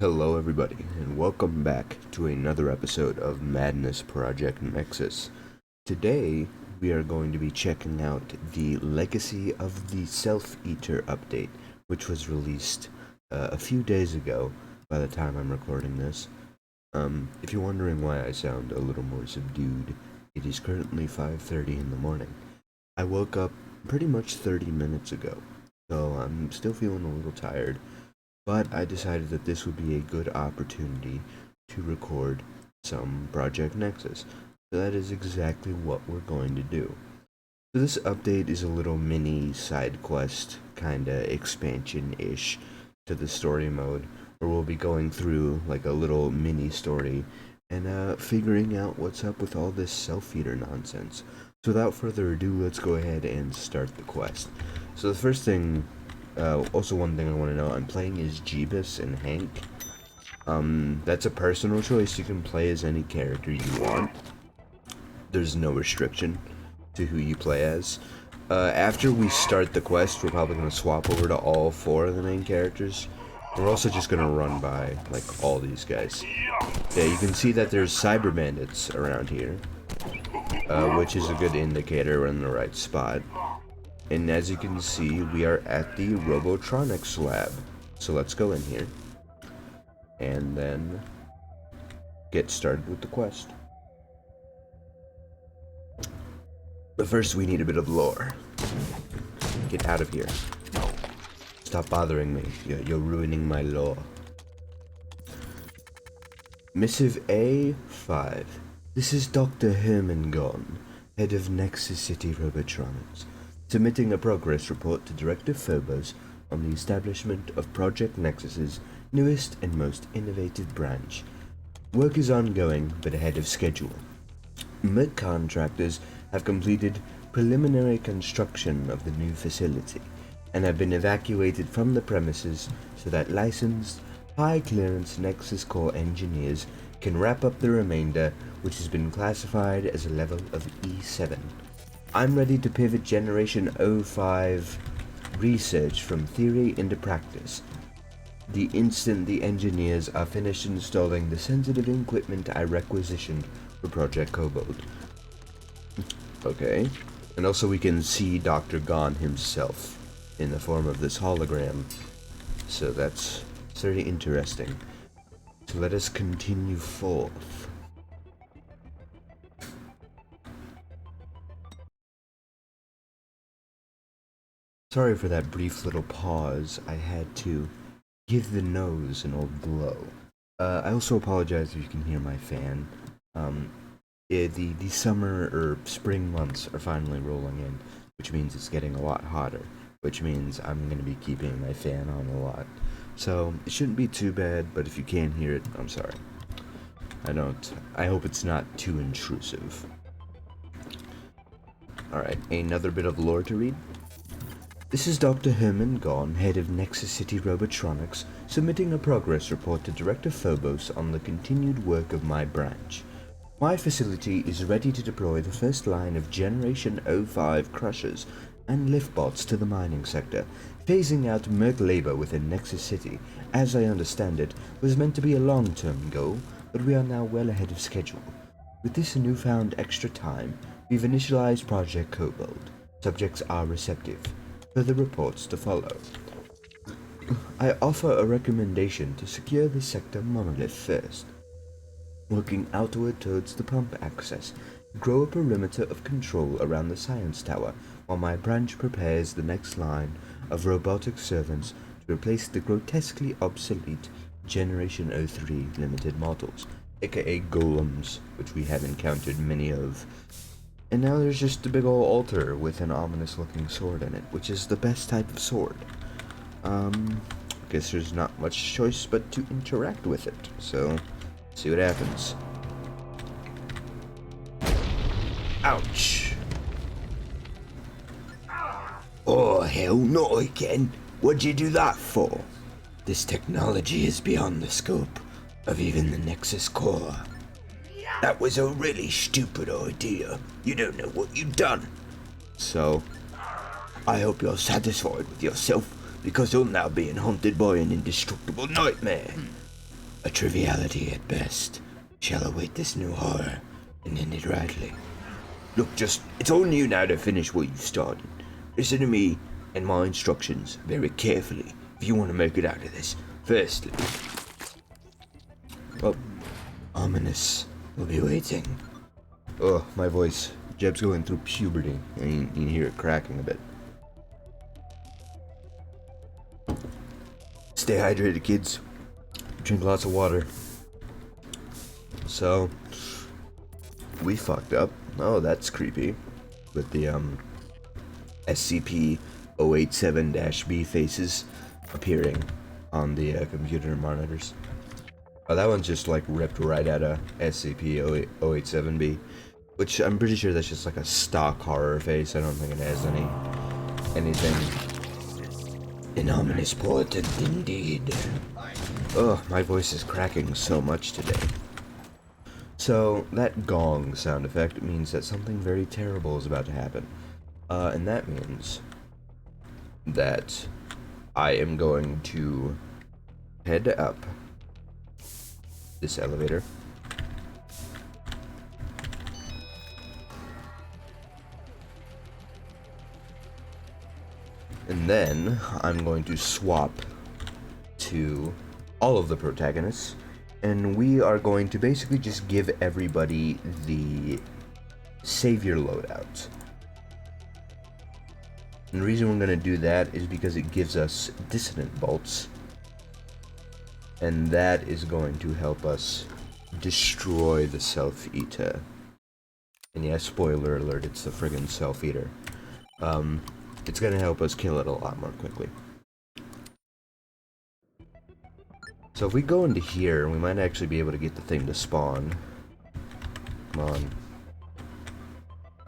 Hello everybody, and welcome back to another episode of Madness Project Nexus. Today, we are going to be checking out the Legacy of the S3LF Eater update, which was released a few days ago by the time I'm recording this. If you're wondering why I sound a little more subdued, it is currently 5:30 in the morning. I woke up pretty much 30 minutes ago, so I'm still feeling a little tired. But I decided that this would be a good opportunity to record some Project Nexus. So that is exactly what we're going to do. So this update is a little mini side quest, kinda expansion-ish to the story mode, where we'll be going through like a little mini story and figuring out what's up with all this S3LF Eater nonsense. So without further ado, let's go ahead and start the quest. So the first thing also one thing I want to know, I'm playing as Jeebus and Hank. That's a personal choice. You can play as any character you want. There's no restriction to who you play as. After we start the quest, we're probably going to swap over to all four of the main characters. We're also just going to run by, like, all these guys. Yeah, you can see that there's cyber bandits around here, which is a good indicator we're in the right spot. And as you can see, we are at the robotronics lab. So let's go in here and then get started with the quest. But first we need a bit of lore. Get out of here. Stop bothering me. You're ruining my lore. Missive A5. This is Dr. Herman Gon, head of Nexus City Robotronics, submitting a progress report to Director Phobos on the establishment of Project Nexus's newest and most innovative branch. Work is ongoing, but ahead of schedule. MEC contractors have completed preliminary construction of the new facility and have been evacuated from the premises so that licensed, high-clearance Nexus Core engineers can wrap up the remainder, which has been classified as a level of E7. I'm ready to pivot Generation 05 research from theory into practice. The instant the engineers are finished installing the sensitive equipment I requisitioned for Project Kobold. Okay. And also we can see Dr. Gon himself in the form of this hologram. So that's very interesting. So let us continue forth. Sorry for that brief little pause. I had to give the nose an old blow. I also apologize if you can hear my fan. The summer or spring months are finally rolling in, which means it's getting a lot hotter, which means I'm going to be keeping my fan on a lot. So it shouldn't be too bad, but if you can't hear it, I'm sorry. I hope it's not too intrusive. Alright, another bit of lore to read. This is Dr. Herman Gon, head of Nexus City Robotronics, submitting a progress report to Director Phobos on the continued work of my branch. My facility is ready to deploy the first line of Generation 05 crushers and liftbots to the mining sector. Phasing out merc labor within Nexus City, as I understand it, was meant to be a long-term goal, but we are now well ahead of schedule. With this newfound extra time, we've initialized Project Kobold. Subjects are receptive. Further reports to follow. I offer a recommendation to secure the sector monolith first. Working outward towards the pump access, grow a perimeter of control around the science tower while my branch prepares the next line of robotic servants to replace the grotesquely obsolete Generation 03 limited models, aka golems, which we have encountered many of. And now there's just a big ol' altar with an ominous looking sword in it, which is the best type of sword. Guess there's not much choice but to interact with it, so see what happens. Ouch! Oh hell, not again. What'd you do that for? This technology is beyond the scope of even the Nexus Core. That was a really stupid idea. You don't know what you've done. So, I hope you're satisfied with yourself, because you're now being haunted by an indestructible nightmare. A triviality at best. Shall await this new horror and end it rightly. Look, it's on you now to finish what you've started. Listen to me and my instructions very carefully if you want to make it out of this. Firstly, well, ominous will be waiting. Oh, my voice. Jeb's going through puberty. You can hear it cracking a bit. Stay hydrated, kids. Drink lots of water. So, we fucked up. Oh, that's creepy. With the, SCP-087-B faces appearing on the computer monitors. Oh, that one's just like ripped right out of SCP-087-B, which I'm pretty sure that's just like a stock horror face. I don't think it has anything. An ominous portent indeed. Oh, my voice is cracking so much today. So, that gong sound effect means that something very terrible is about to happen. And that means that I am going to head up this elevator. And then I'm going to swap to all of the protagonists, and we are going to basically just give everybody the savior loadout. And the reason we're going to do that is because it gives us dissonant bolts, and that is going to help us destroy the self-eater. And yeah, spoiler alert, it's the friggin' self-eater. It's gonna help us kill it a lot more quickly. So if we go into here, we might actually be able to get the thing to spawn. Come on.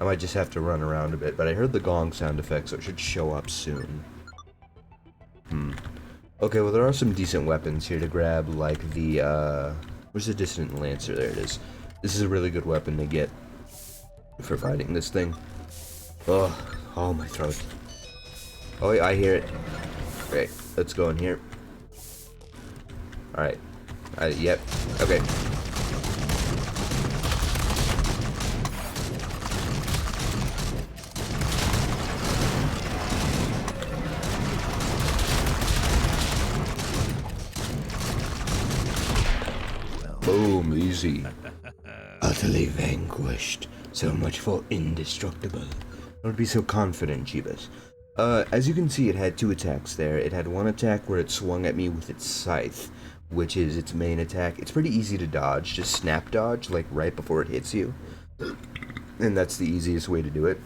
I might just have to run around a bit, but I heard the gong sound effect, so it should show up soon. Okay, well there are some decent weapons here to grab, like the, where's the Dissonant Lancer? There it is. This is a really good weapon to get for fighting this thing. Oh, my throat. Oh, wait, I hear it. Great, let's go in here. Alright. Yep. Okay. Boom, easy. Utterly vanquished. So much for indestructible. Don't be so confident, Jeebus. As you can see, it had two attacks there. It had one attack where it swung at me with its scythe, which is its main attack. It's pretty easy to dodge, just snap dodge, like right before it hits you. And that's the easiest way to do it.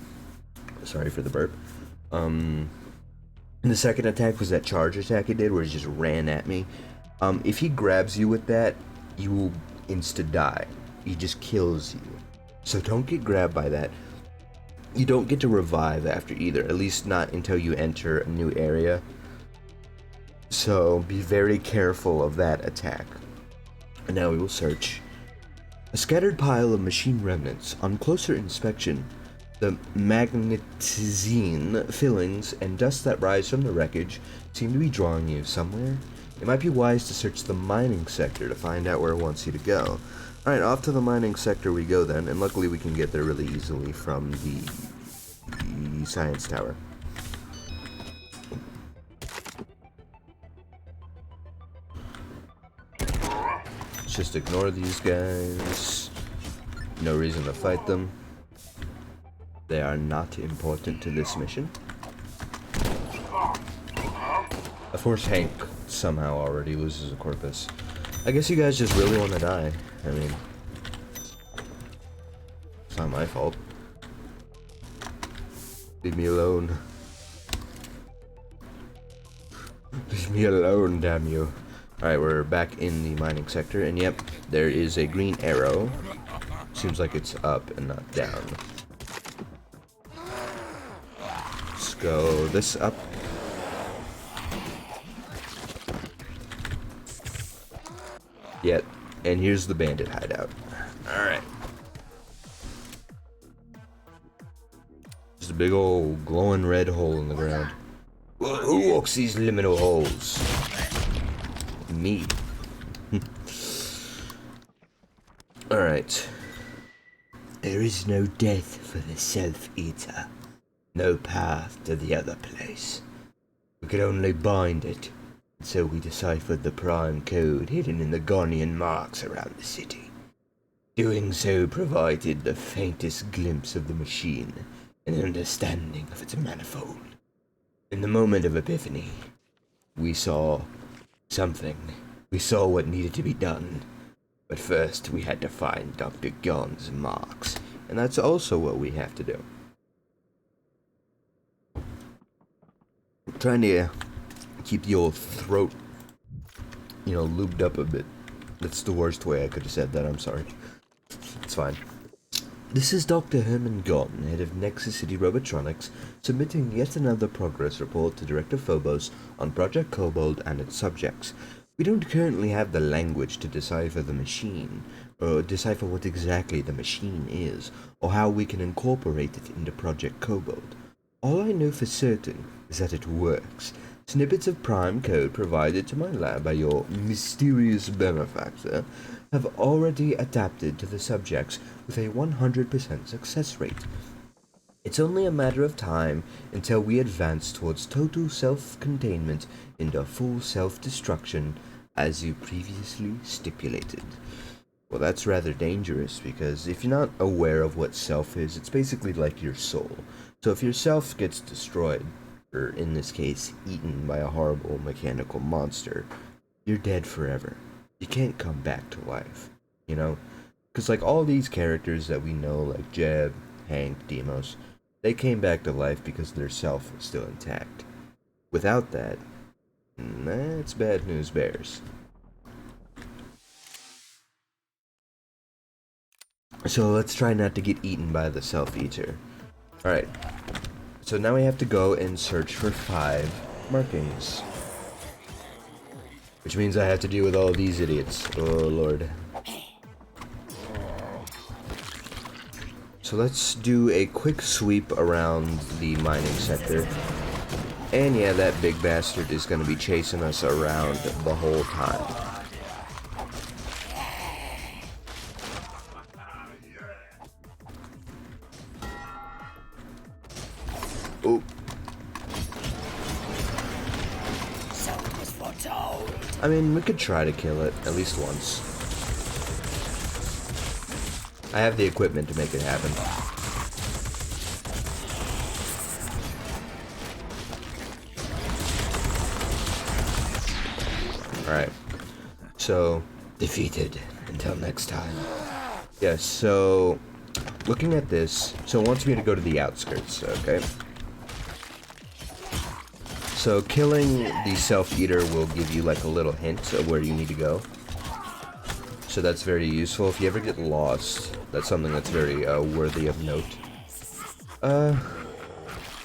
Sorry for the burp. And the second attack was that charge attack he did, where he just ran at me. If he grabs you with that, you will insta-die. He just kills you. So don't get grabbed by that. You don't get to revive after either, at least not until you enter a new area. So be very careful of that attack. And now we will search. A scattered pile of machine remnants. On closer inspection, the magnetizine fillings and dust that rise from the wreckage seem to be drawing you somewhere. It might be wise to search the mining sector to find out where it wants you to go. Alright, off to the mining sector we go then, and luckily we can get there really easily from the science tower. Let's just ignore these guys. No reason to fight them. They are not important to this mission. Of course Hank somehow already loses a corpus. I guess you guys just really want to die. I mean, it's not my fault. Leave me alone. Leave me alone, damn you. Alright, we're back in the mining sector, and yep, there is a green arrow. Seems like it's up and not down. Let's go this up. Yep, and here's the bandit hideout. Alright. Just a big old glowing red hole in the ground. Who walks these liminal holes? Me. Alright. There is no death for the Self-Eater. No path to the other place. We could only bind it, so we deciphered the prime code hidden in the Ghanaian marks around the city. Doing so provided the faintest glimpse of the machine, an understanding of its manifold. In the moment of epiphany, we saw something. We saw what needed to be done. But first, we had to find Dr. Gon's marks, and that's also what we have to do. I'm trying to keep your throat, lubed up a bit. That's the worst way I could have said that, I'm sorry. It's fine. This is Dr. Herman Gon, head of Nexus City Robotronics, submitting yet another progress report to Director Phobos on Project Kobold and its subjects. We don't currently have the language to decipher the machine, or decipher what exactly the machine is, or how we can incorporate it into Project Kobold. All I know for certain is that it works. Snippets of prime code provided to my lab by your mysterious benefactor have already adapted to the subjects with a 100% success rate. It's only a matter of time until we advance towards total self-containment into full self-destruction, as you previously stipulated. Well, that's rather dangerous, because if you're not aware of what self is, it's basically like your soul. So if your self gets destroyed, or in this case, eaten by a horrible mechanical monster, you're dead forever. You can't come back to life, Because like all these characters that we know, like Jeb, Hank, Demos, they came back to life because their self was still intact. Without that, that's bad news bears. So let's try not to get eaten by the Self-Eater. Alright, so now we have to go and search for 5 markings. Which means I have to deal with all these idiots. Oh lord. So let's do a quick sweep around the mining sector. And yeah, that big bastard is going to be chasing us around the whole time. Oh. I mean, we could try to kill it, at least once. I have the equipment to make it happen. Alright. So, defeated. Until next time. Yes, so, looking at this, so it wants me to go to the outskirts, okay? So killing the Self-Eater will give you like a little hint of where you need to go. So that's very useful. If you ever get lost, that's something that's very worthy of note.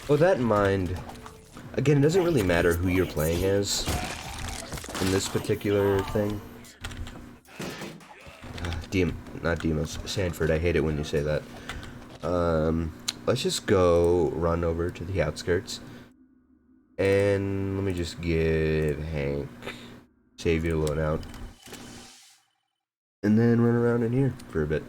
With that in mind, again, it doesn't really matter who you're playing as in this particular thing. Not Demos, Sanford, I hate it when you say that. Let's just go run over to the outskirts. And let me just give Hank save your loadout. And then run around in here for a bit.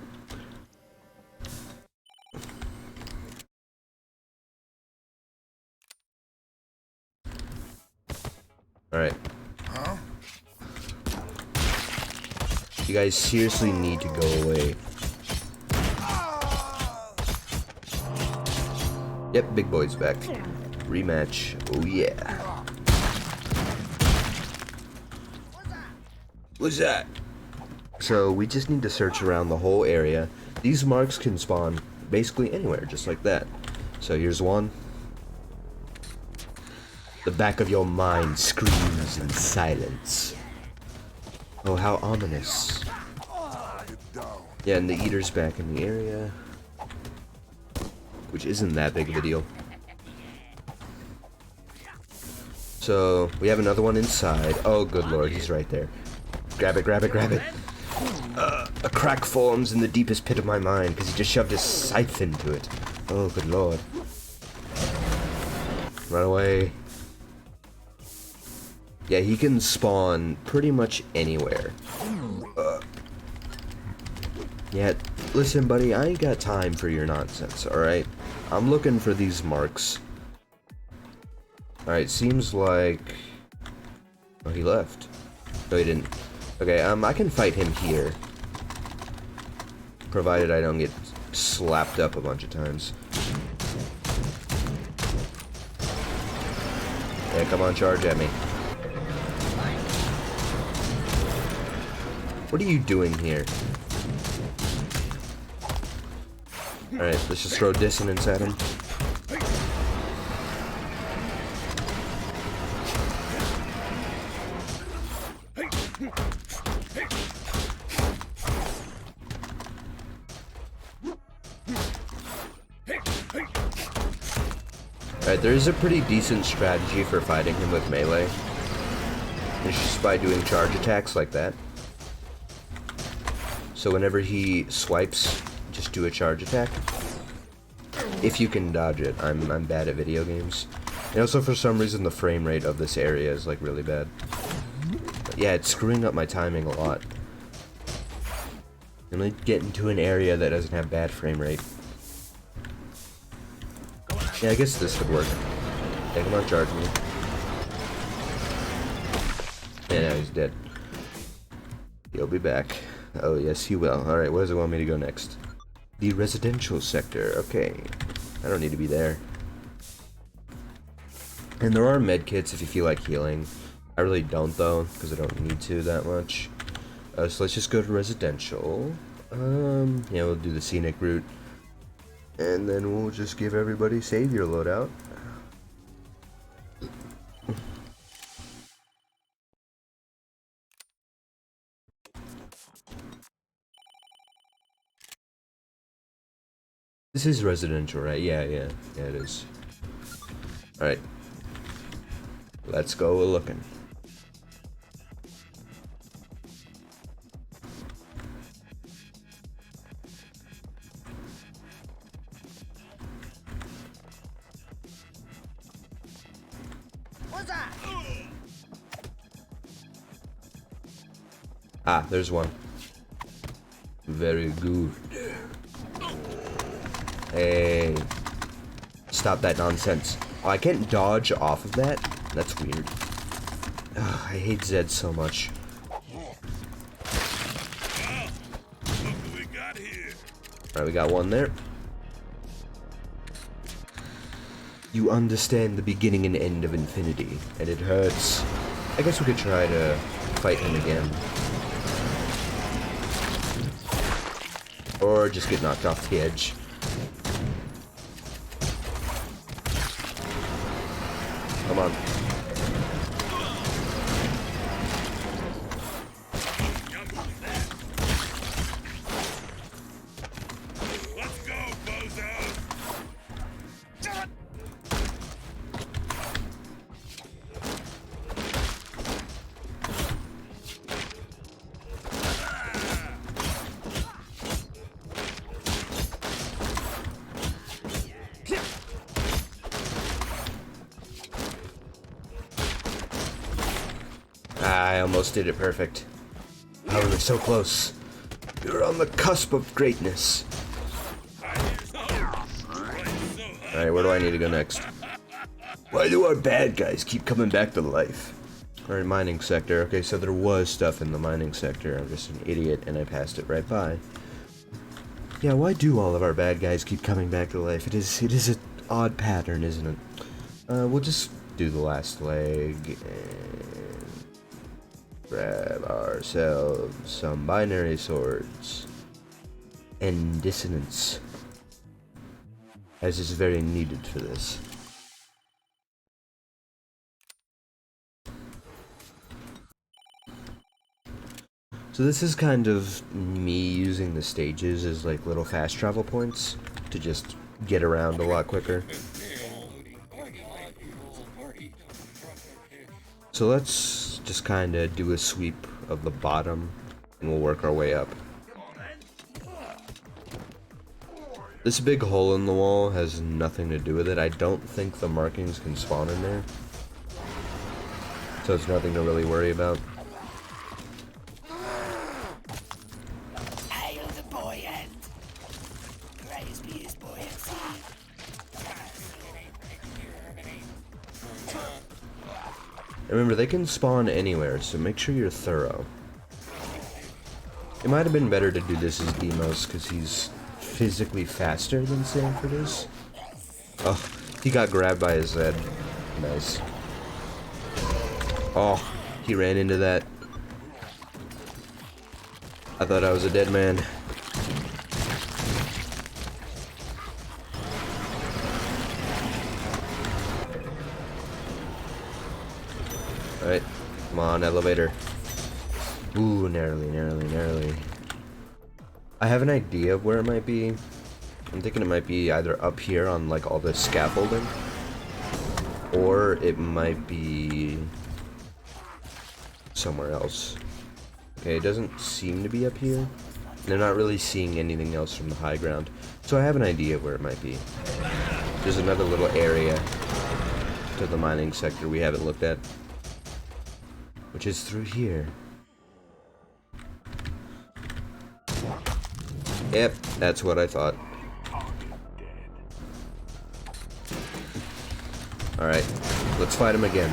Alright. Huh? You guys seriously need to go away. Yep, big boy's back. Rematch. Oh yeah. What's that? So we just need to search around the whole area. These marks can spawn basically anywhere, just like that. So here's one. The back of your mind screams in silence. Oh, how ominous. Yeah, and the Eater's back in the area. Which isn't that big of a deal. So, we have another one inside. Oh, good lord, he's right there. Grab it, grab it, grab it. A crack forms in the deepest pit of my mind because he just shoved his scythe into it. Oh, good lord. Run away. Yeah, he can spawn pretty much anywhere. Yeah, listen, buddy, I ain't got time for your nonsense, alright? I'm looking for these marks. Alright, seems like... Oh, he left. No, he didn't. Okay, I can fight him here. Provided I don't get slapped up a bunch of times. Yeah, come on, charge at me. What are you doing here? Alright, let's just throw dissonance at him. Alright, there is a pretty decent strategy for fighting him with melee. It's just by doing charge attacks like that. So whenever he swipes, just do a charge attack. If you can dodge it. I'm bad at video games. And also for some reason the frame rate of this area is like really bad. But yeah, it's screwing up my timing a lot. I'm gonna get into an area that doesn't have bad frame rate. Yeah, I guess this could work. Yeah, come on, charge me. Yeah, now he's dead. He'll be back. Oh, yes, he will. Alright, where does it want me to go next? The residential sector. Okay. I don't need to be there. And there are med kits if you feel like healing. I really don't, though, because I don't need to that much. So let's just go to residential. Yeah, we'll do the scenic route. And then we'll just give everybody savior loadout. This is residential, right? Yeah, it is. Alright. Let's go looking. What's that? Ah, there's one. Very good. Hey. Stop that nonsense. Oh, I can't dodge off of that? That's weird. Ugh, I hate Zed so much. Alright, we got one there. You understand the beginning and end of infinity, and it hurts. I guess we could try to fight him again. Or just get knocked off the edge. Come on. Let's go, bozos! I almost did it perfect. Oh, we were so close. We were on the cusp of greatness. Alright, where do I need to go next? Why do our bad guys keep coming back to life? Alright, mining sector. Okay, so there was stuff in the mining sector. I'm just an idiot and I passed it right by. Yeah, why do all of our bad guys keep coming back to life? It is an odd pattern, isn't it? We'll just do the last leg and grab ourselves some binary swords and dissonance, as is very needed for this. So this is kind of me using the stages as like little fast travel points to just get around a lot quicker. So let's just kind of do a sweep of the bottom and we'll work our way up. This big hole in the wall has nothing to do with it. I don't think the markings can spawn in there. So it's nothing to really worry about. Hail the boy Remember, they can spawn anywhere, so make sure you're thorough. It might have been better to do this as Demos, because he's physically faster than Sanford is. Oh, he got grabbed by his head. Nice. Oh, he ran into that. I thought I was a dead man. Alright, come on, elevator. Ooh, narrowly, narrowly, narrowly. I have an idea of where it might be. I'm thinking it might be either up here on like all this scaffolding, or it might be somewhere else. Okay, it doesn't seem to be up here. They're not really seeing anything else from the high ground, so I have an idea of where it might be. There's another little area to the mining sector we haven't looked at, which is through here. Yep, that's what I thought. Alright, let's fight him again.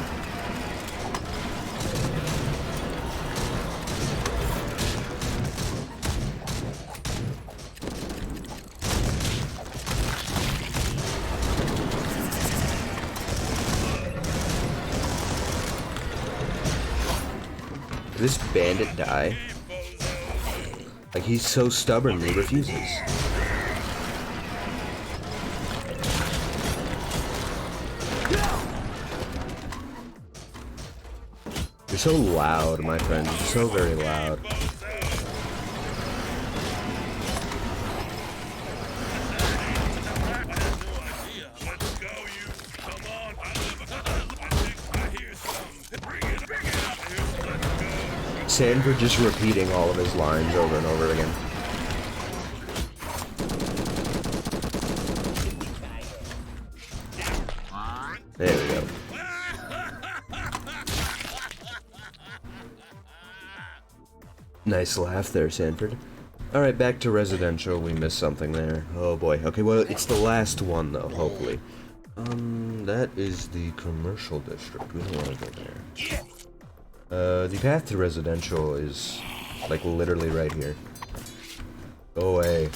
Did this bandit die? Like, he's so stubbornly refuses. You're so loud, my friend. You're so very loud. Sanford just repeating all of his lines over and over again. There we go. Nice laugh there, Sanford. Alright, back to residential. We missed something there. Oh boy. Okay, well, it's the last one, though, hopefully. That is the commercial district. We don't want to go there. The path to residential is, like, literally right here. Go away.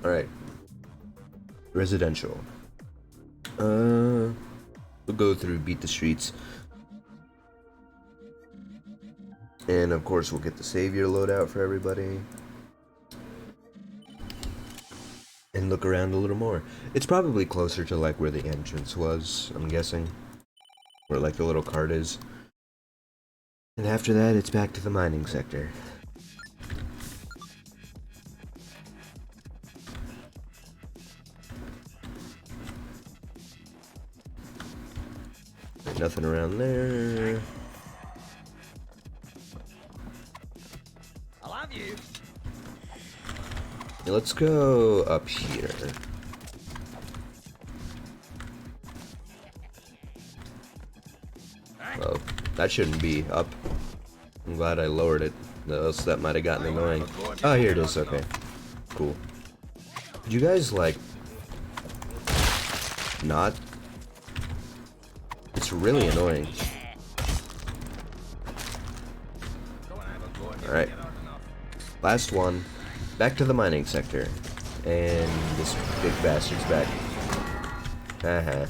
Alright. Residential. We'll go through, beat the streets. And, of course, we'll get the Savior loadout for everybody. And look around a little more. It's probably closer to like where the entrance was, I'm guessing. Where like the little cart is. And after that, it's back to the mining sector. Nothing around there. I love you. Let's go up here. Oh, that shouldn't be up. I'm glad I lowered it, else that might have gotten annoying. Oh, here it is, okay. Cool. Could you guys, like, not? It's really annoying. Alright. Last one. Back to the mining sector. And this big bastard's back. Haha.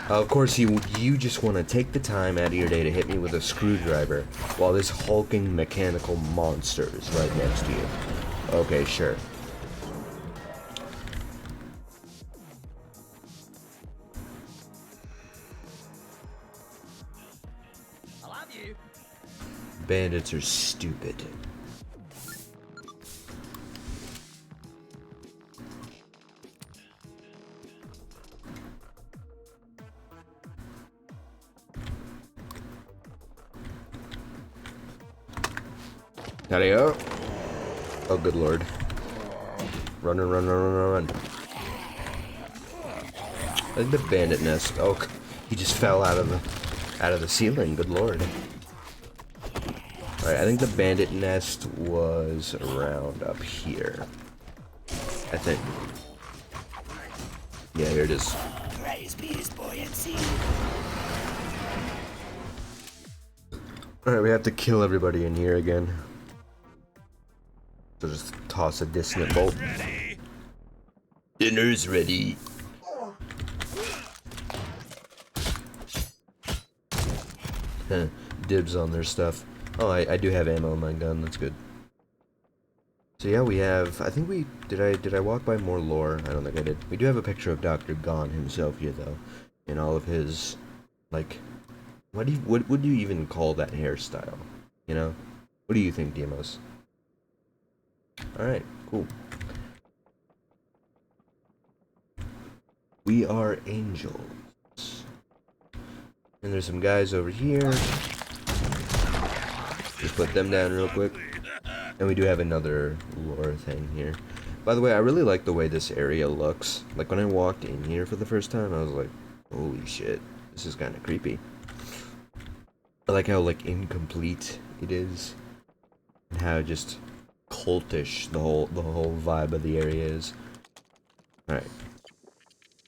Of course, you just want to take the time out of your day to hit me with a screwdriver while this hulking mechanical monster is right next to you. Okay, sure. I love you. Bandits are stupid. Howdy ho. Oh, good lord. Run, run, run, run, run, run. I think the bandit nest. Oh, he just fell out of the ceiling. Good lord. Alright, I think the bandit nest was around up here. I think. Yeah, here it is. Praise be his buoyancy. Alright, we have to kill everybody in here again. So just toss a dissonant bolt. Dinner's ready. Dibs on their stuff. Oh, I do have ammo in my gun, that's good. So yeah, we have, I think we, did I walk by more lore? I don't think I did. We do have a picture of Dr. Gon himself here though. In all of his, like, what would you even call that hairstyle? You know? What do you think, Demos? Alright, cool. We are angels. And there's some guys over here. Just put them down real quick. And we do have another lore thing here. By the way, I really like the way this area looks. Like when I walked in here for the first time, I was like, holy shit, this is kind of creepy. I like how like incomplete it is. And how just cultish the whole vibe of the area is. Alright.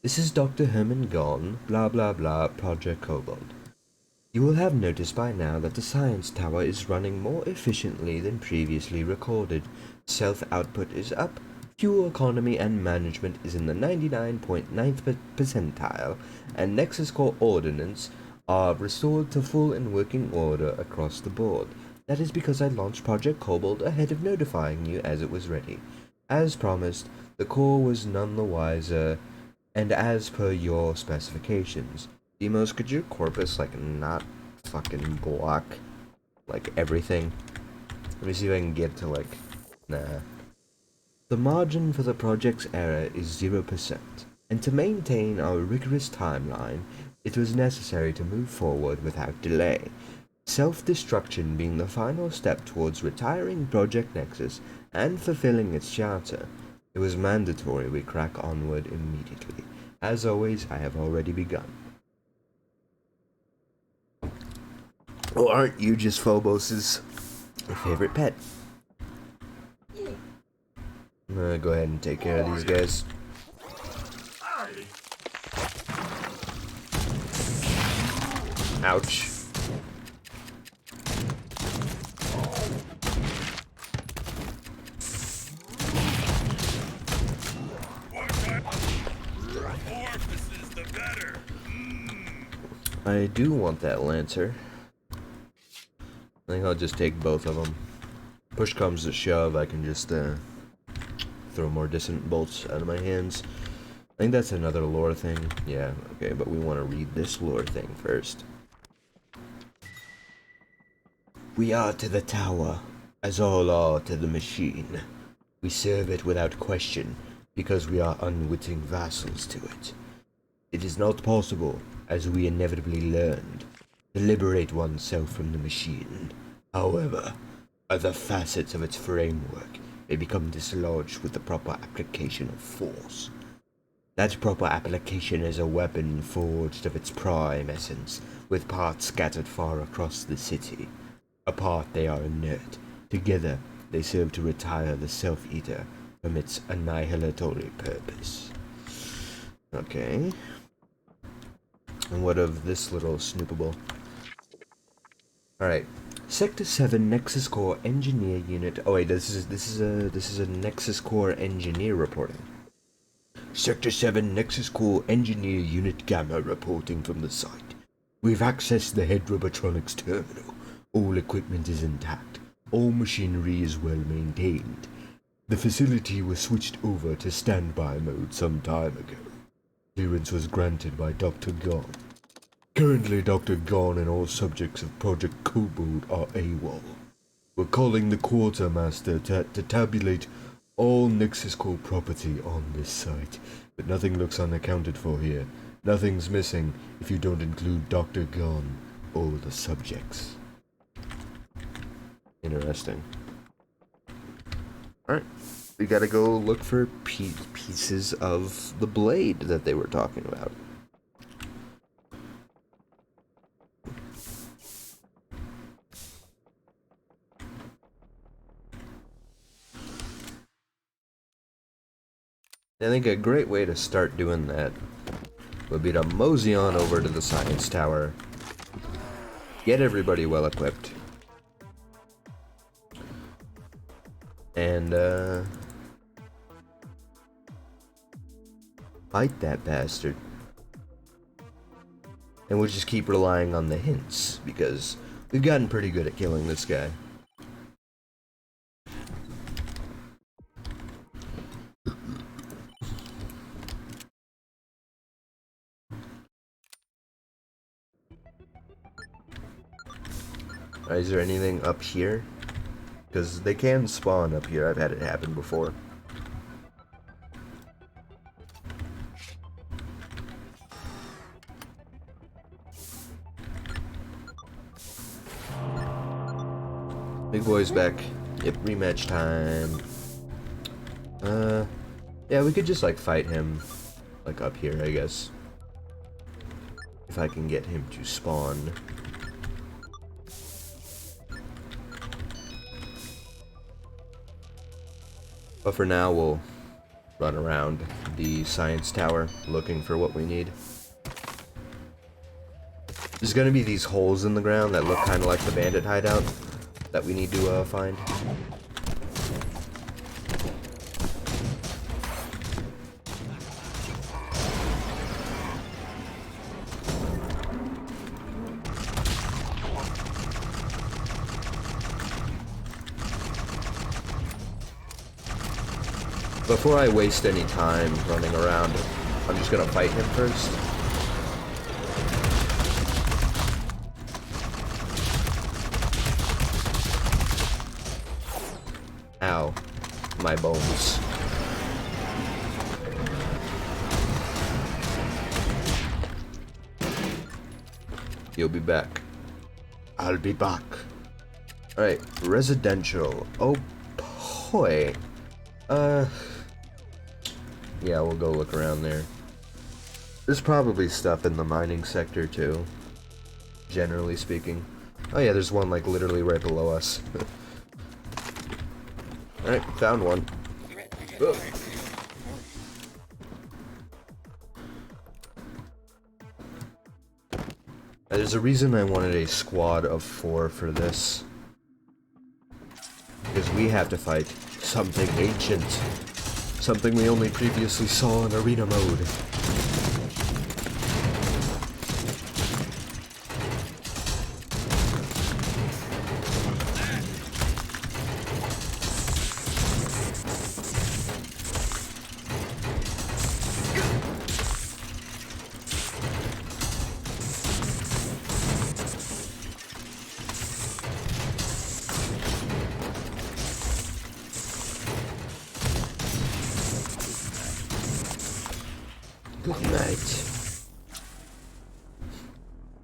This is Dr. Herman Gon, blah blah blah, Project Kobold. You will have noticed by now that the science tower is running more efficiently than previously recorded. Self-output is up, fuel economy and management is in the 99.9th percentile, and Nexus core ordnance are restored to full and working order across the board. That is because I launched Project Kobold ahead of notifying you as it was ready. As promised, the core was none the wiser, and as per your specifications. Demos, could your corpus, like, not fucking block, like, everything? Let me see if I can get to, like, nah. The margin for the project's error is 0%, and to maintain our rigorous timeline, it was necessary to move forward without delay. Self-destruction being the final step towards retiring Project Nexus and fulfilling its charter, it was mandatory we crack onward immediately. As always, I have already begun. Well, aren't you just Phobos's favorite pet? I'm gonna go ahead and take care of these guys. Ouch. I do want that Lancer. I think I'll just take both of them. Push comes to shove, I can just throw more dissonant bolts out of my hands. I think that's another lore thing. Yeah, okay, but we want to read this lore thing first. We are to the tower, as all are to the machine. We serve it without question, because we are unwitting vassals to it. It is not possible, as we inevitably learned, to liberate oneself from the machine. However, other facets of its framework may become dislodged with the proper application of force. That proper application is a weapon forged of its prime essence, with parts scattered far across the city. Apart they are inert. Together they serve to retire the Self-Eater from its annihilatory purpose. Okay. And what of this little snoopable? Alright. Sector 7 Nexus Core Engineer Unit. Oh wait, this is a Nexus Core Engineer reporting. Sector 7 Nexus Core Engineer Unit Gamma reporting from the site. We've accessed the head robotronics terminal. All equipment is intact. All machinery is well maintained. The facility was switched over to standby mode some time ago. Clearance was granted by Dr. Gon. Currently, Dr. Gon and all subjects of Project Kobold are AWOL. We're calling the Quartermaster to tabulate all Nexus Core property on this site, but nothing looks unaccounted for here. Nothing's missing if you don't include Dr. Gon or the subjects. Interesting. Alright. We gotta go look for pieces of the blade that they were talking about. I think a great way to start doing that would be to mosey on over to the science tower, get everybody well equipped, and fight that bastard. And we'll just keep relying on the hints, because we've gotten pretty good at killing this guy. Is there anything up here? Because they can spawn up here. I've had it happen before. Big boy's back. Yep, rematch time. Yeah, we could just like fight him, like up here, I guess. If I can get him to spawn. But for now, we'll run around the science tower looking for what we need. There's gonna be these holes in the ground that look kind of like the bandit hideout that we need to find. Before I waste any time running around, I'm just gonna fight him first. Ow. My bones. You'll be back. I'll be back. Alright, residential. Oh boy. Yeah, we'll go look around there. There's probably stuff in the mining sector too, generally speaking. Oh yeah, there's one like literally right below us. Alright, found one. Ugh. There's a reason I wanted a squad of 4 for this. Because we have to fight something ancient. Something we only previously saw in arena mode. Good night.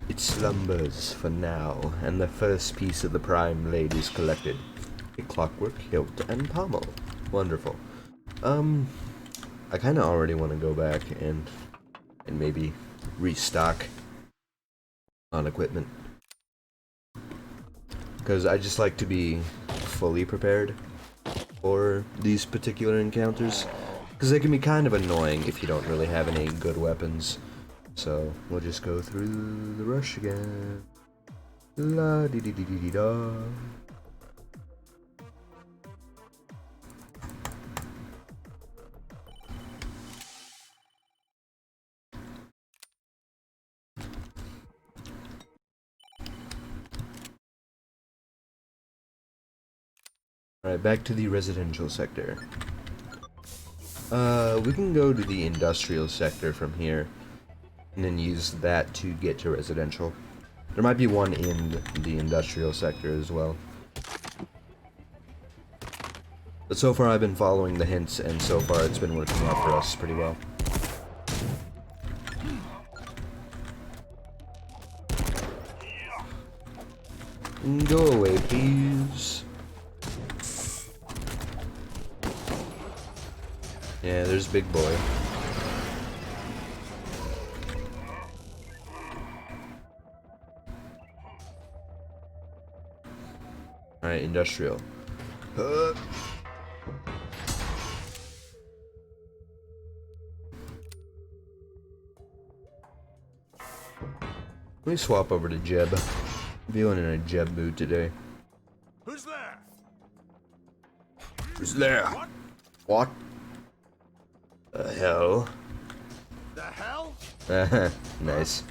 It slumbers for now, and the first piece of the prime blade is collected. A clockwork hilt and pommel. Wonderful. I kinda already want to go back and maybe restock on equipment. Because I just like to be fully prepared for these particular encounters. Because they can be kind of annoying if you don't really have any good weapons. So, we'll just go through the rush again. La dee dee dee dee dee da. Alright, back to the residential sector. We can go to the industrial sector from here, and then use that to get to residential. There might be one in the industrial sector as well. But so far I've been following the hints, and so far it's been working out for us pretty well. Go away, please. Yeah, there's Big Boy. Alright, industrial. Let me swap over to Jeb. I'm feeling in a Jeb mood today. Who's there? Who's there? What? The hell? The hell? Nice.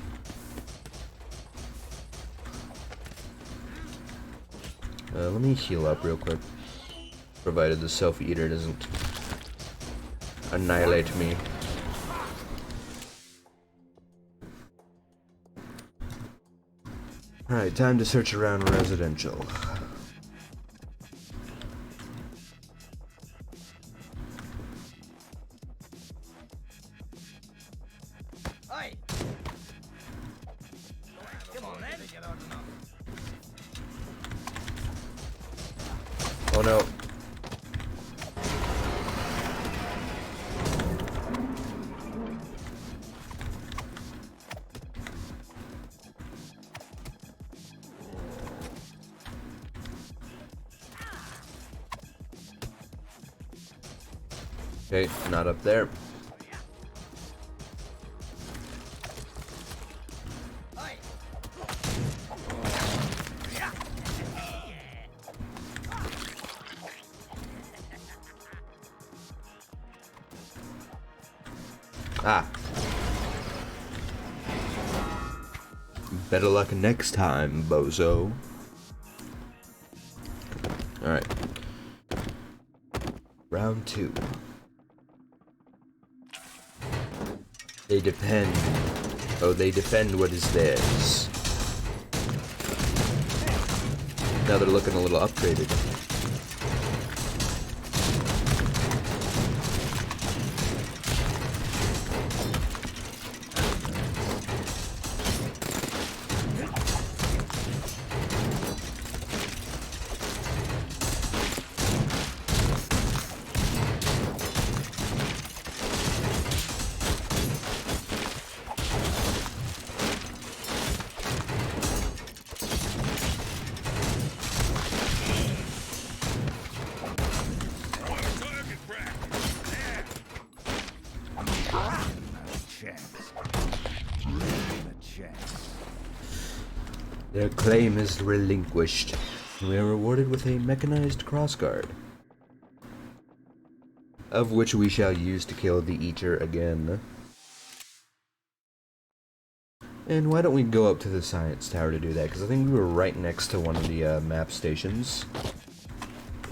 Let me heal up real quick. Provided the self-eater doesn't annihilate me. Alright, time to search around residential. Hey! Come on, then. Oh no. Okay, not up there. Hey! Ah. Better luck next time, bozo. Alright. Round 2. They depend. Oh, they defend what is theirs. Now they're looking a little upgraded. Their claim is relinquished. We are rewarded with a mechanized crossguard, of which we shall use to kill the Eater again. And why don't we go up to the science tower to do that? Because I think we were right next to one of the map stations.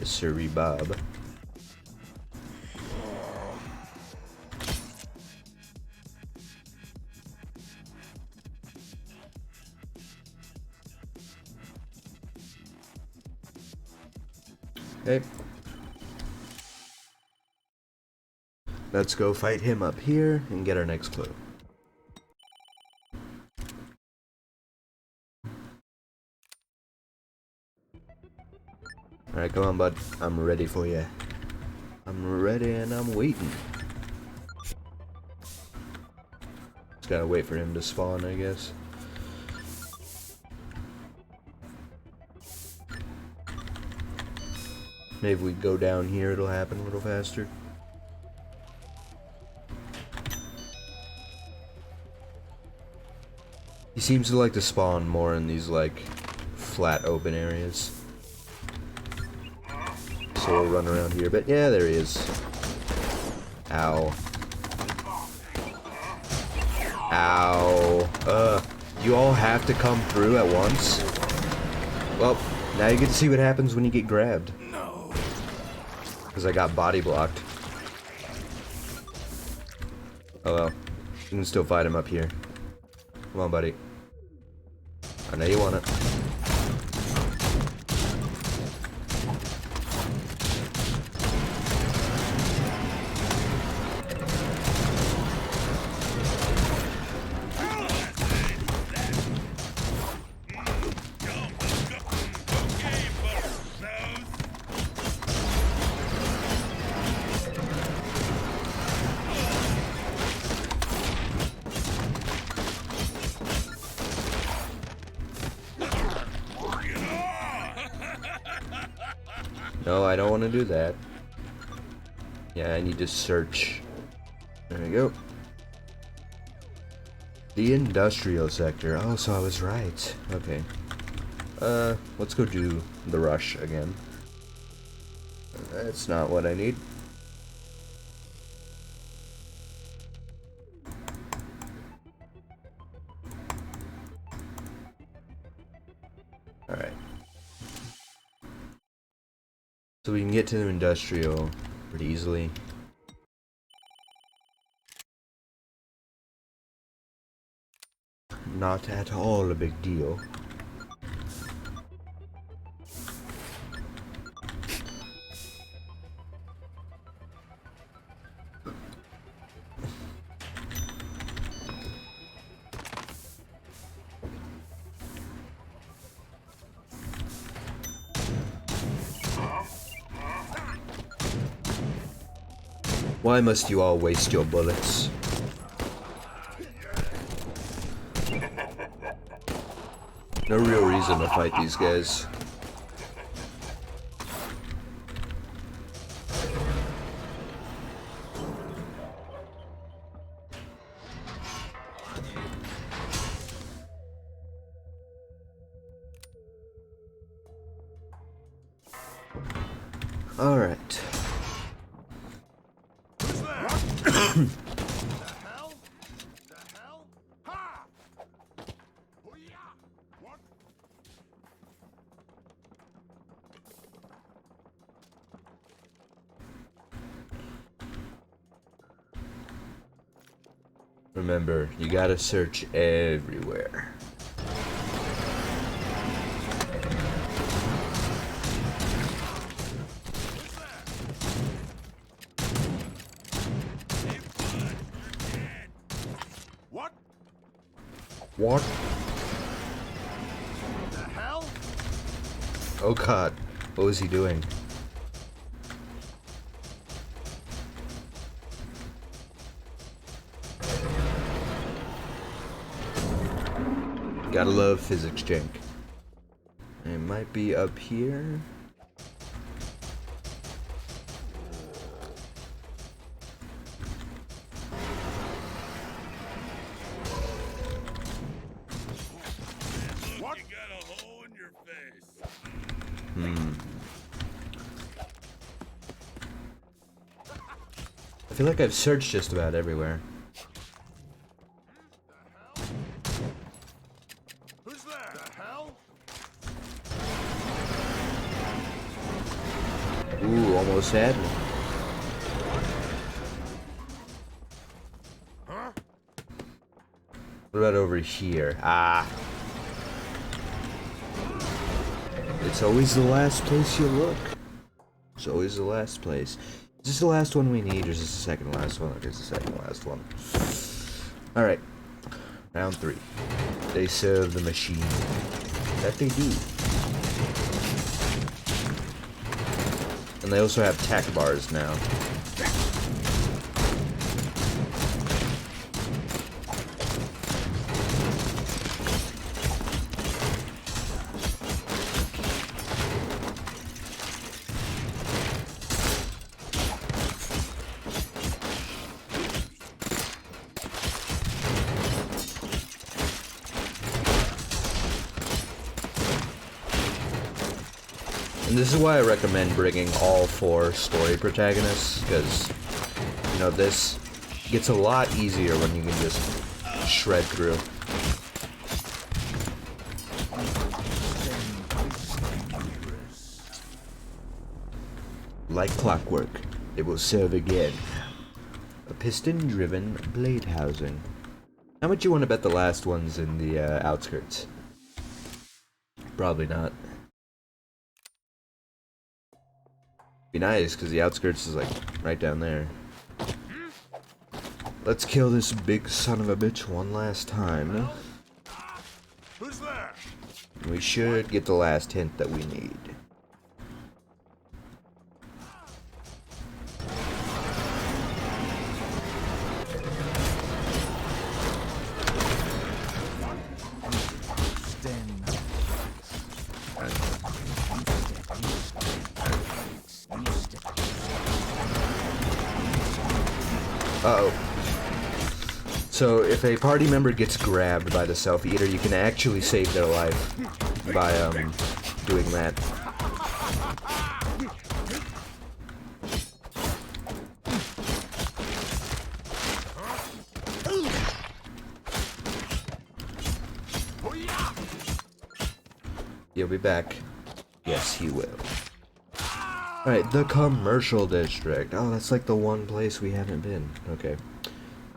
Yes, sirree, Bob. Okay. Let's go fight him up here and get our next clue. Alright, come on, bud. I'm ready for you. I'm ready and I'm waiting. Just gotta wait for him to spawn, I guess. Maybe if we go down here, it'll happen a little faster. He seems to like to spawn more in these, like, flat open areas. So we'll run around here, but yeah, there he is. Ow. Ow. You all have to come through at once? Well, now you get to see what happens when you get grabbed. Because I got body blocked. Oh well. You can still fight him up here. Come on, buddy. I know you want it. No, I don't want to do that. Yeah, I need to search. There we go. The industrial sector. Oh, so I was right. Okay. Let's go do the rush again. That's not what I need. Alright. So we can get to the industrial pretty easily. Not at all a big deal. Why must you all waste your bullets? No real reason to fight these guys. All right. The hell? The hell? Ha! Hoo-yah! What? Remember, you gotta search everywhere. What? What? The hell? Oh god, what was he doing? Gotta love physics jank. It might be up here. What? You got a hole in your face. I feel like I've searched just about everywhere. Who's there? The hell? Ooh, almost had me. Huh? What about over here? Ah. It's always the last place you look. It's always the last place. Is this the last one we need, or is this the second last one? Okay, it's the second last one. Alright. Round 3. They serve the machine. That they do. And they also have tack bars now. And this is why I recommend bringing all 4 story protagonists, because, you know, this gets a lot easier when you can just shred through. Like clockwork, it will serve again. A piston-driven blade housing. How much you want to bet the last one's in the outskirts? Probably not. Be nice, because the outskirts is like right down there. Let's kill this big son of a bitch one last time. Who's there? We should get the last hint that we need. Uh-oh. So if a party member gets grabbed by the self-eater, you can actually save their life by doing that. You'll be back. Yes, he will. Alright, the commercial district. Oh, that's like the one place we haven't been. Okay.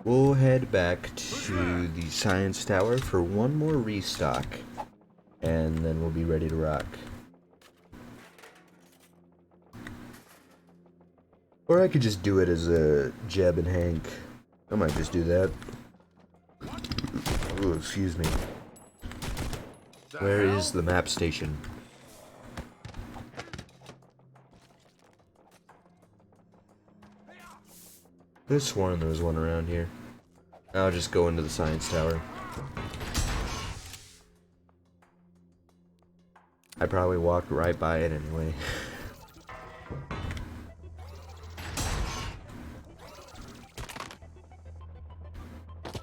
We'll head back to the science tower for one more restock. And then we'll be ready to rock. Or I could just do it as a Jeb and Hank. I might just do that. Ooh, excuse me. Where is the map station? I could have sworn there was one around here. I'll just go into the science tower. I probably walked right by it anyway.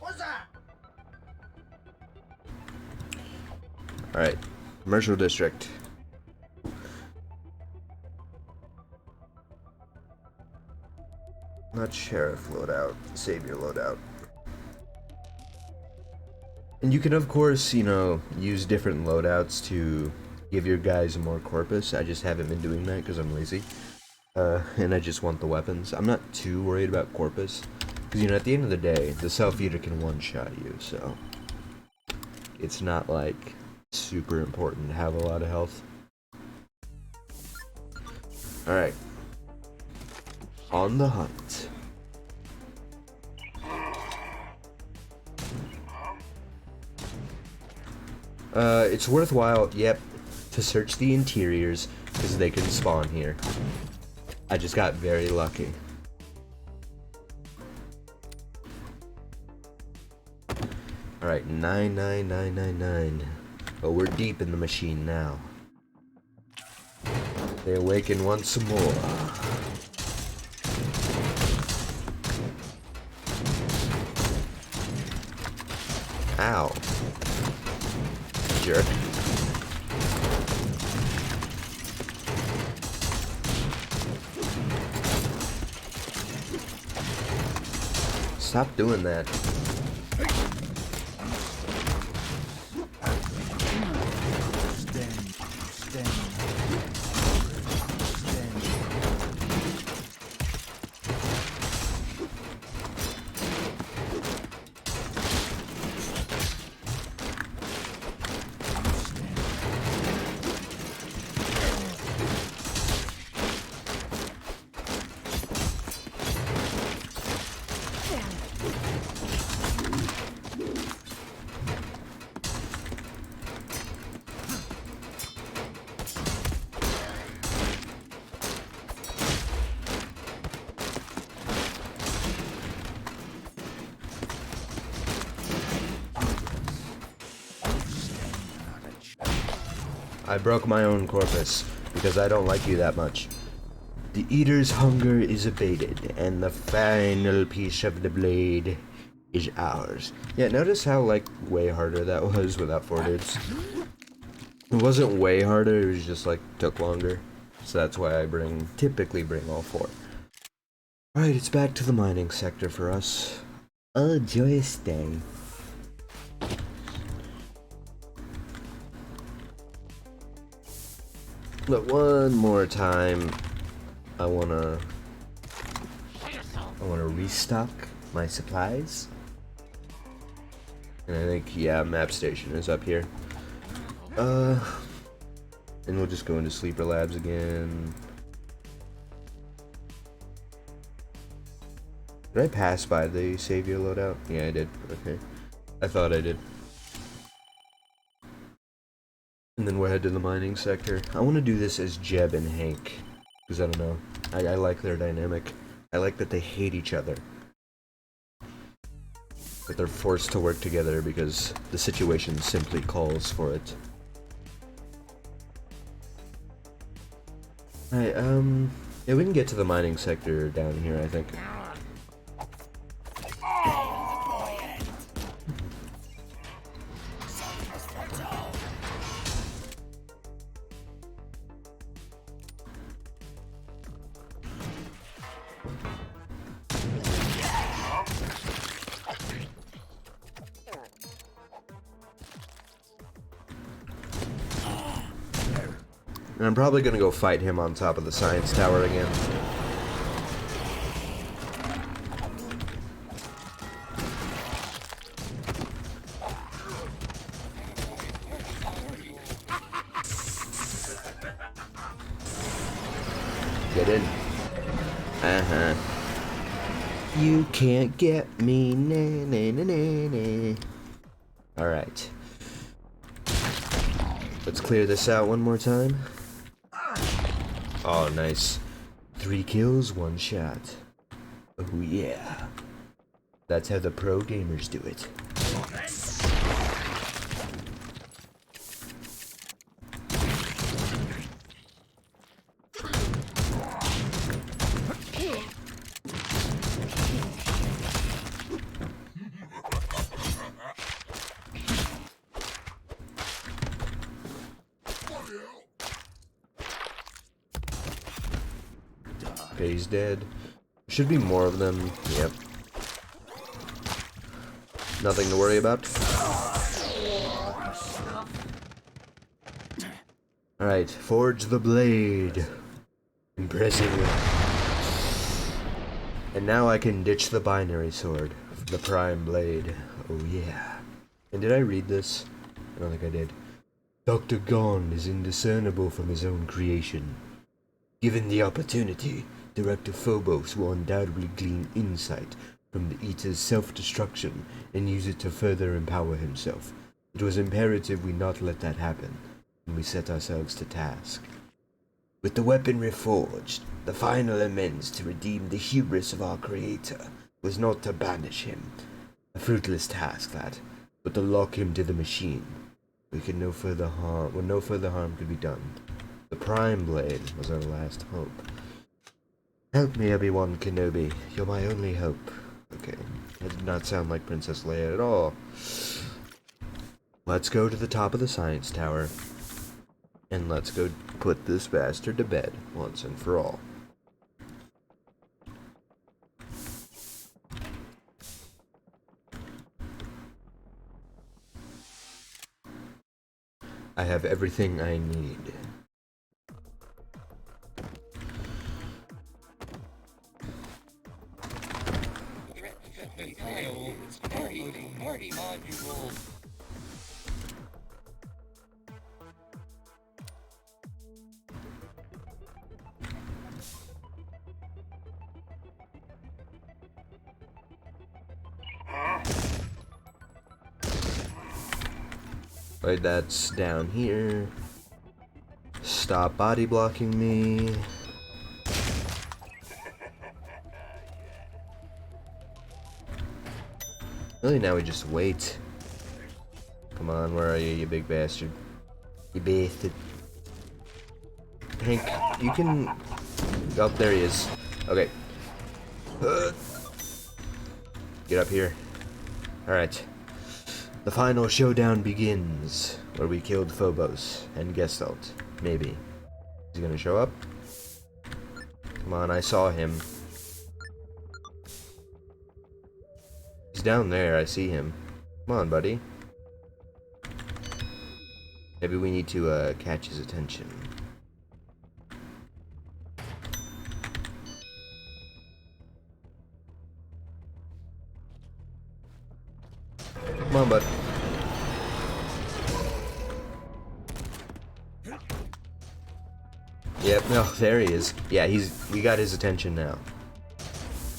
What's that? Alright, commercial district. Not sheriff loadout, savior loadout. And you can of course, you know, use different loadouts to give your guys more corpus. I just haven't been doing that because I'm lazy. And I just want the weapons. I'm not too worried about corpus. Because, you know, at the end of the day, the self-eater can one-shot you, so... It's not, like, super important to have a lot of health. Alright. On the hunt. It's worthwhile, yep, to search the interiors, because they can spawn here. I just got very lucky. Alright, 99999. But we're deep in the machine now. They awaken once more. Ow. Jerk. Stop doing that. I broke my own corpus, because I don't like you that much. The Eater's hunger is abated, and the final piece of the blade is ours. Yeah, notice how, like, way harder that was without 4 dudes. It wasn't way harder, it was just, like, took longer. So that's why I typically bring all 4. Alright, it's back to the mining sector for us. A joyous day. But one more time, I wanna restock my supplies. And I think, yeah, map station is up here. And we'll just go into sleeper labs again. Did I pass by the savior loadout? Yeah, I did. Okay. I thought I did. And then we'll head to the mining sector. I want to do this as Jeb and Hank. Because I don't know. I like their dynamic. I like that they hate each other. But they're forced to work together because the situation simply calls for it. Alright, yeah, we can get to the mining sector down here, I think. And I'm probably gonna go fight him on top of the science tower again. Get in. Uh-huh. You can't get me, na na na na na. Alright. Let's clear this out one more time. Oh, nice. 3 kills, 1 shot. Oh yeah. That's how the pro gamers do it. Okay, he's dead. Should be more of them. Yep. Nothing to worry about. Alright, forge the blade. Impressive. And now I can ditch the binary sword. The prime blade. Oh yeah. And did I read this? I don't think I did. Dr. Gon is indiscernible from his own creation. Given the opportunity, Director Phobos will undoubtedly glean insight from the Eater's self-destruction and use it to further empower himself. It was imperative we not let that happen, and we set ourselves to task. With the weapon reforged, the final amends to redeem the hubris of our Creator was not to banish him, a fruitless task that, but to lock him to the machine. No further harm could be done. The Prime Blade was our last hope. Help me, Obi-Wan Kenobi. You're my only hope. Okay, that did not sound like Princess Leia at all. Let's go to the top of the science tower. And let's go put this bastard to bed once and for all. I have everything I need. Party module. Wait, that's down here. Stop body blocking me. Really, now we just wait. Come on, where are you, you big bastard? You bastard. Hank, you can... Oh, there he is. Okay. Get up here. Alright. The final showdown begins, where we killed Phobos and Gestalt. Maybe. Is he gonna show up? Come on, I saw him. He's down there, I see him. Come on, buddy. Maybe we need to catch his attention. Come on, bud. Yep, no, there he is. Yeah, we got his attention now.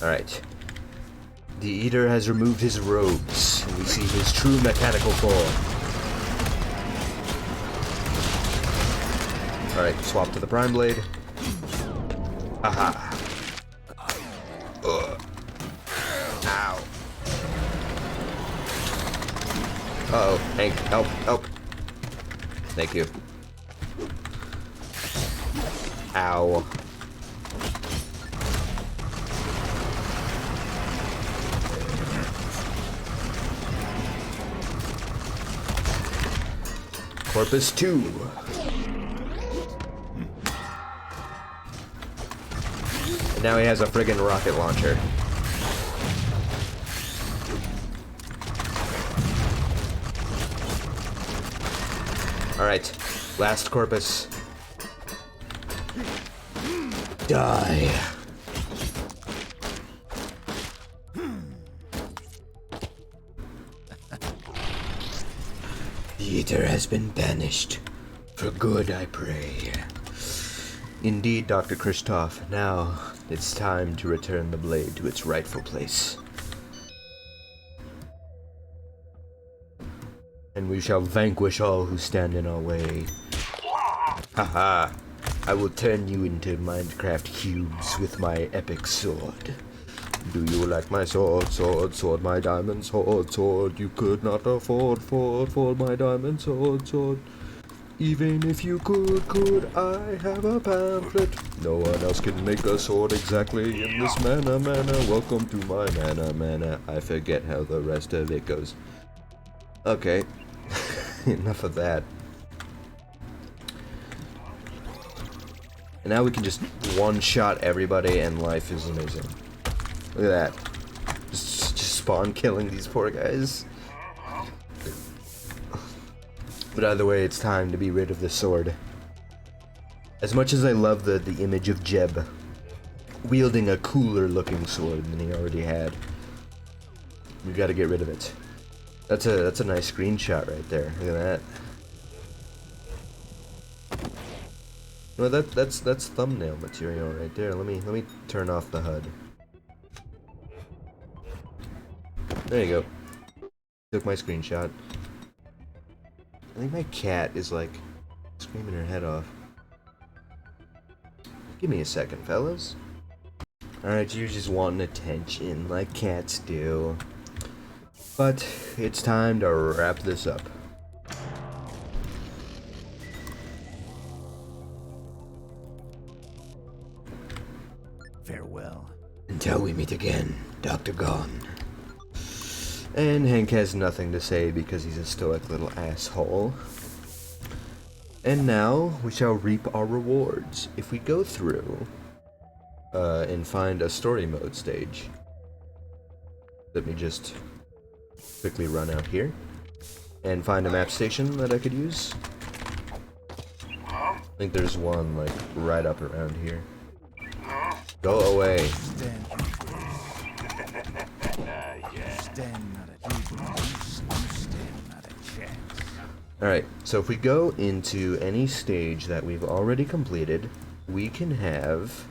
Alright. The Eater has removed his robes, and we see his true mechanical form. Alright, swap to the Prime Blade. Aha. Ugh. Ow. Uh-oh, Hank, help, help. Thank you. Ow. Corpus 2. And now he has a friggin' rocket launcher. Alright, last Corpus. Die. The Eater has been banished. For good, I pray. Indeed, Dr. Christoph. Now, it's time to return the blade to its rightful place. And we shall vanquish all who stand in our way. Haha! I will turn you into Minecraft cubes with my epic sword. Do you like my sword, sword, sword, my diamond sword, sword? You could not afford for my diamond sword, sword. Even if you could I have a pamphlet? No one else can make a sword exactly in this manner. Welcome to my manner. I forget how the rest of it goes. Okay, enough of that. And now we can just one-shot everybody and life is amazing. Look at that. Just spawn killing these poor guys. But either way, it's time to be rid of the sword. As much as I love the image of Jeb wielding a cooler looking sword than he already had, we gotta get rid of it. That's a nice screenshot right there. Look at that. No, that's thumbnail material right there. Let me turn off the HUD. There you go. Took my screenshot. I think my cat is like screaming her head off. Give me a second, fellas. Alright, you're just wanting attention like cats do. But it's time to wrap this up. Farewell. Until we meet again, Dr. Gone. And Hank has nothing to say because he's a stoic little asshole. And now we shall reap our rewards. If we go through and find a story mode stage. Let me just quickly run out here and find a map station that I could use. I think there's one like right up around here. Go away. Alright, so if we go into any stage that we've already completed, we can have...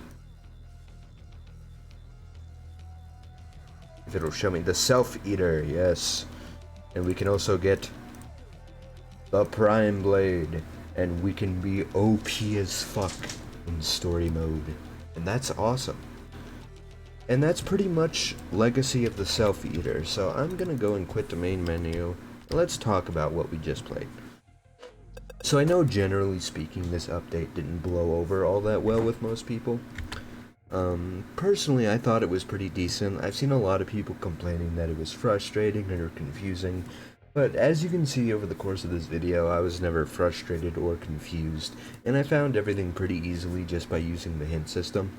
If it'll show me the Self-Eater, yes. And we can also get the Prime Blade. And we can be OP as fuck in story mode. And that's awesome. And that's pretty much Legacy of the Self-Eater. So I'm gonna go and quit the main menu. Let's talk about what we just played. So I know generally speaking this update didn't blow over all that well with most people. Personally I thought it was pretty decent. I've seen a lot of people complaining that it was frustrating or confusing. But as you can see over the course of this video, I was never frustrated or confused. And I found everything pretty easily just by using the hint system.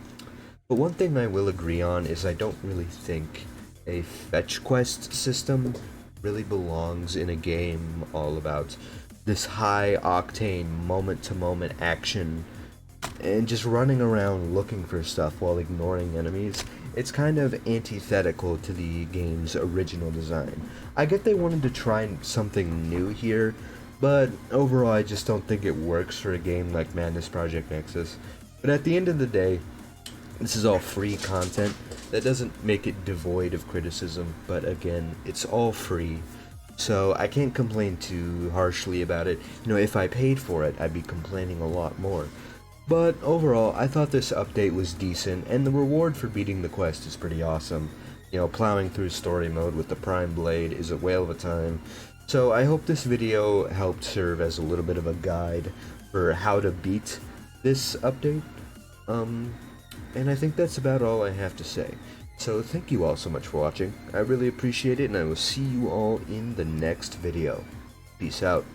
But one thing I will agree on is I don't really think a fetch quest system really belongs in a game all about this high octane moment to moment action and just running around looking for stuff while ignoring enemies. It's kind of antithetical to the game's original design. I get they wanted to try something new here, but overall I just don't think it works for a game like Madness Project Nexus. But at the end of the day, this is all free content. That doesn't make it devoid of criticism, but again, it's all free. So I can't complain too harshly about it. You know, if I paid for it, I'd be complaining a lot more. But overall, I thought this update was decent, and the reward for beating the quest is pretty awesome. You know, plowing through story mode with the Prime Blade is a whale of a time. So I hope this video helped serve as a little bit of a guide for how to beat this update. And I think that's about all I have to say. So thank you all so much for watching. I really appreciate it, and I will see you all in the next video. Peace out.